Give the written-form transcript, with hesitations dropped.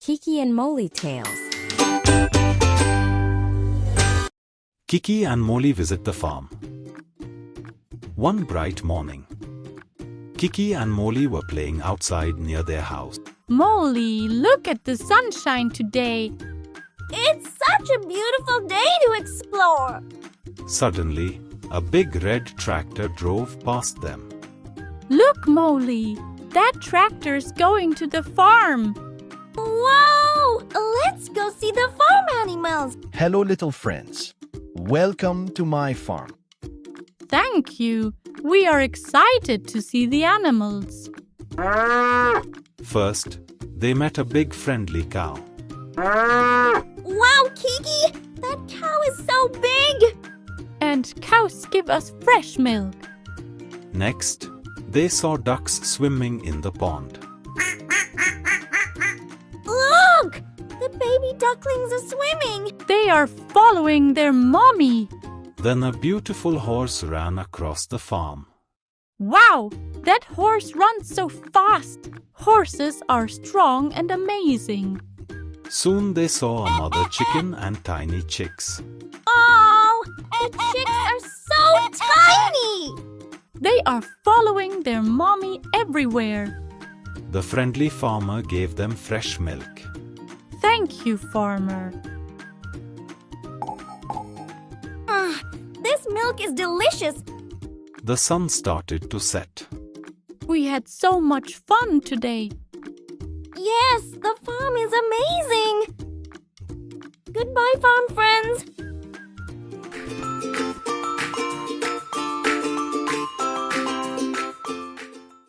Kiki and Moli Tales. Kiki and Moli visit the farm. One bright morning, Kiki and Moli were playing outside near their house. Molly, look at the sunshine today. It's such a beautiful day to explore. Suddenly, a big red tractor drove past them. Look, Molly, that tractor's going to the farm. Whoa! Let's go see the farm animals. Hello, little friends. Welcome to my farm. Thank you. We are excited to see the animals. First, they met a big friendly cow. Wow, Kiki! That cow is so big! And cows give us fresh milk. Next, they saw ducks swimming in the pond. Look! The baby ducklings are swimming. They are following their mommy. Then a beautiful horse ran across the farm. Wow, that horse runs so fast. Horses are strong and amazing. Soon they saw a mother chicken and tiny chicks. Oh, the chicks are so tiny! They are following their mommy everywhere. The friendly farmer gave them fresh milk. Thank you, farmer. This milk is delicious. The sun started to set. We had so much fun today. Yes, the farm is amazing. Goodbye, farm friends.